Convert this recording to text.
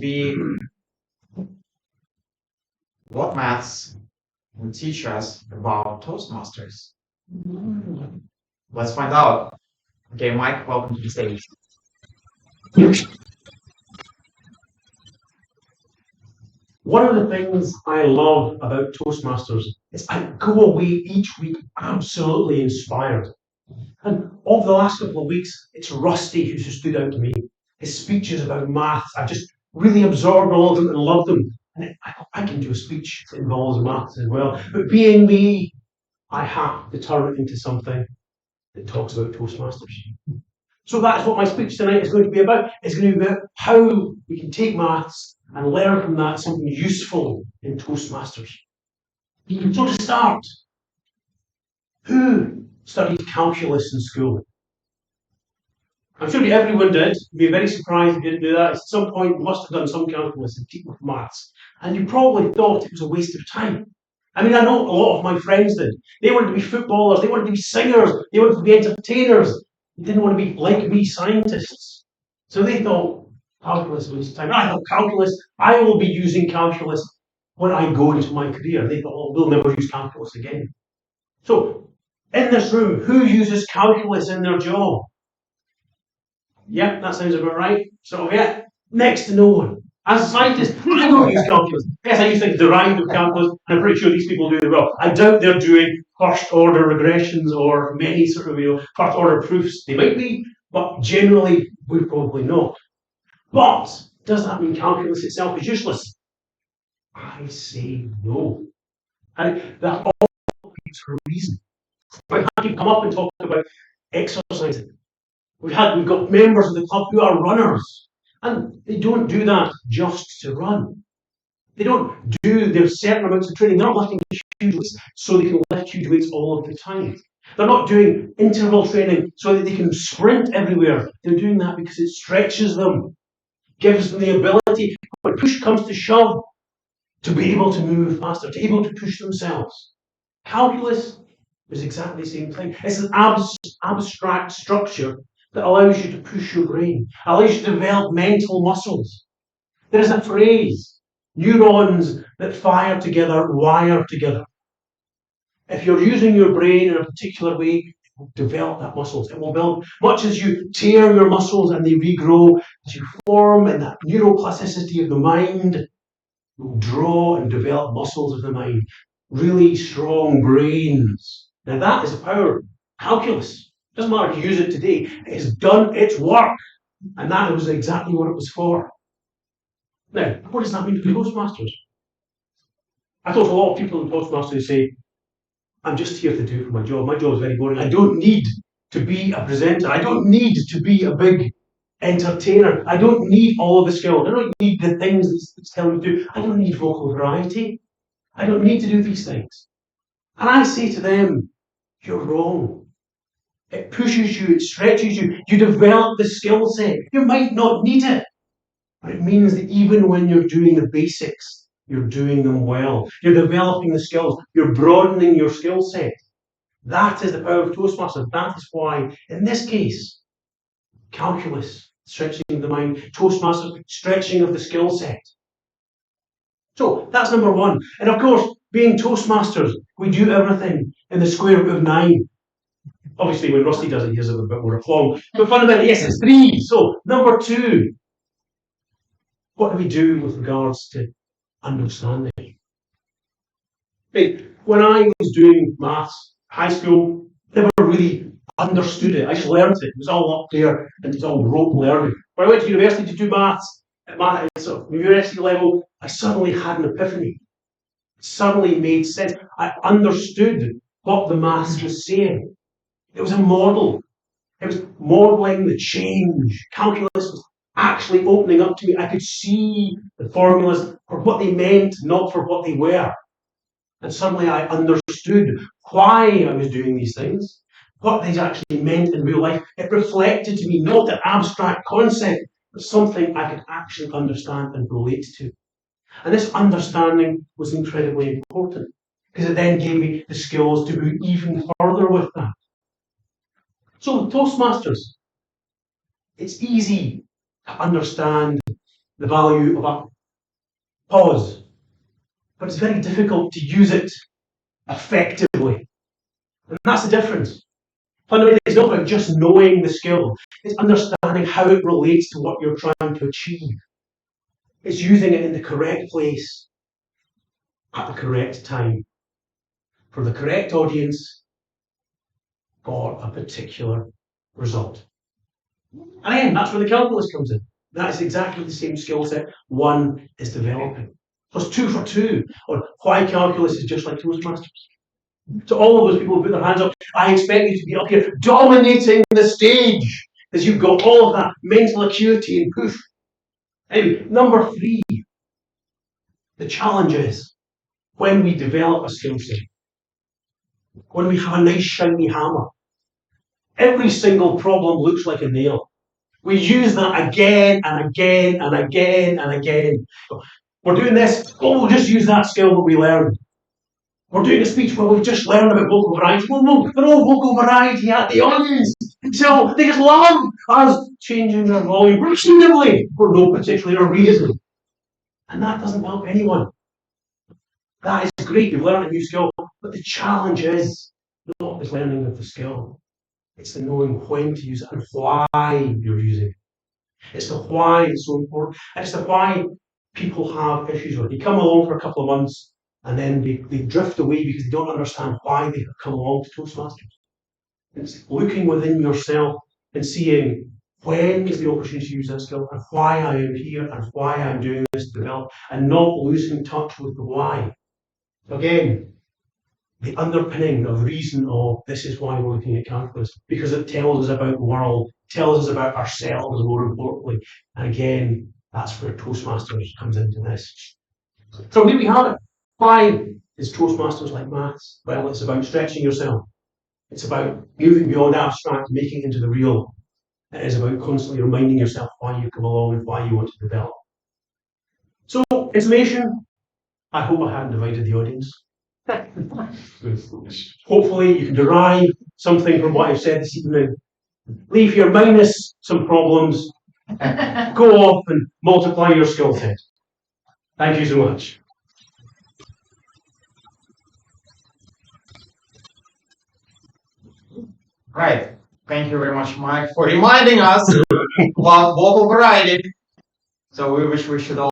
be what maths will teach us about Toastmasters. Let's find out. Okay, Mike, welcome to the stage. One of the things I love about Toastmasters is I go away each week absolutely inspired. And over the last couple of weeks, it's Rusty who's stood out to me. His speeches about maths, I've just really absorbed all of them and loved them. And I can do a speech that involves maths as well. But being me, I have to turn it into something that talks about Toastmasters. So that's what my speech tonight is going to be about. It's going to be about how we can take maths and learn from that something useful in Toastmasters. So to start, who studied calculus in school? I'm sure everyone did. You'd be very surprised if you didn't do that. At some point, you must have done some calculus and teaching maths. And you probably thought it was a waste of time. I mean, I know a lot of my friends did. They wanted to be footballers, they wanted to be singers, they wanted to be entertainers. They didn't want to be, like me, scientists. So they thought calculus was a waste of time. I thought calculus, I will be using calculus when I go into my career. They thought, oh, we'll never use calculus again. So, in this room, who uses calculus in their job? Yep, that sounds about right. So, yeah, next to no one. As a scientist, I don't use calculus. Yes, I use things derived of calculus, and I'm pretty sure these people do it well. I doubt they're doing first-order regressions or many sort of first-order proofs. They might be, but generally, we're probably not. But does that mean calculus itself is useless? I say no. And that all is for a reason. I've had people come up and talk about exercising. We've got members of the club who are runners, and they don't do that just to run. They don't do their certain amounts of training. They're not lifting huge weights so they can lift huge weights all of the time. They're not doing interval training so that they can sprint everywhere. They're doing that because it stretches them, gives them the ability, when push comes to shove, to be able to move faster, to be able to push themselves. Calculus is exactly the same thing. It's an abstract structure that allows you to push your brain, allows you to develop mental muscles. There is a phrase, neurons that fire together, wire together. If you're using your brain in a particular way, it will develop that muscles. It will build, much as you tear your muscles and they regrow, as you form in that neuroplasticity of the mind, you'll draw and develop muscles of the mind. Really strong brains. Now that is the power of calculus. Doesn't matter if you use it today. It's done its work. And that was exactly what it was for. Now, what does that mean for Toastmasters? I talk to a lot of people in Toastmasters who say, I'm just here to do it for my job. My job is very boring. I don't need to be a presenter. I don't need to be a big entertainer. I don't need all of the skills. I don't need the things it's telling me to do. I don't need vocal variety. I don't need to do these things. And I say to them, you're wrong. It pushes you, it stretches you, you develop the skill set. You might not need it, but it means that even when you're doing the basics, you're doing them well. You're developing the skills, you're broadening your skill set. That is the power of Toastmasters. That is why, in this case, calculus, stretching of the mind, Toastmasters, stretching of the skill set. So that's number one. And of course, being Toastmasters, we do everything in the square root of 9. Obviously, when Rusty does it, he does it a bit more long. But fundamentally, yes, it's 3. So, number 2. What do we do with regards to understanding? Right. When I was doing maths, high school, never really understood it. I just learned it. It was all up there, and it's all rote learning. When I went to university to do maths, at university level, I suddenly had an epiphany. It suddenly made sense. I understood what the maths was saying. It was a model. It was modelling the change. Calculus was actually opening up to me. I could see the formulas for what they meant, not for what they were. And suddenly I understood why I was doing these things, what these actually meant in real life. It reflected to me not an abstract concept, but something I could actually understand and relate to. And this understanding was incredibly important, because it then gave me the skills to move even further with that. So, Toastmasters, it's easy to understand the value of a pause. But it's very difficult to use it effectively. And that's the difference. Fundamentally, it's not about just knowing the skill, it's understanding how it relates to what you're trying to achieve. It's using it in the correct place at the correct time for the correct audience for a particular result. And again, that's where the calculus comes in. That is exactly the same skill set one is developing. So it's 2 for 2 on why calculus is just like Toastmasters. To all of those people who put their hands up, I expect you to be up here dominating the stage as you've got all of that mental acuity and poof. Anyway, number 3, the challenge is when we develop a skill set, when we have a nice shiny hammer, every single problem looks like a nail. We use that again and again and again and again. We're doing this, we'll just use that skill that we learned. We're doing a speech where we've just learned about vocal variety. Well, no, they're all vocal variety at the audience. So they just love us changing their volume repeatedly for no particular reason. And that doesn't help anyone. That is great, you've learned a new skill, but the challenge is not the learning of the skill. It's the knowing when to use it and why you're using it. It's the why it's so important. And it's the why people have issues with it. They come along for a couple of months and then they drift away because they don't understand why they have come along to Toastmasters. It's looking within yourself and seeing when is the opportunity to use that skill and why I am here and why I'm doing this to develop and not losing touch with the why. So again, the underpinning of reason of this is why we're looking at calculus, because it tells us about the world, tells us about ourselves more importantly. And again, that's where Toastmasters comes into this. So here we have it. Why is Toastmasters like maths? Well, it's about stretching yourself. It's about moving beyond abstract, making it into the real. It is about constantly reminding yourself why you come along and why you want to develop. So, information. I hope I haven't divided the audience. Hopefully you can derive something from what I've said this evening. Leave here minus some problems. Go off and multiply your skill set. Thank you so much. Right. Thank you very much, Mike, for reminding us about vocal variety. So we wish we should all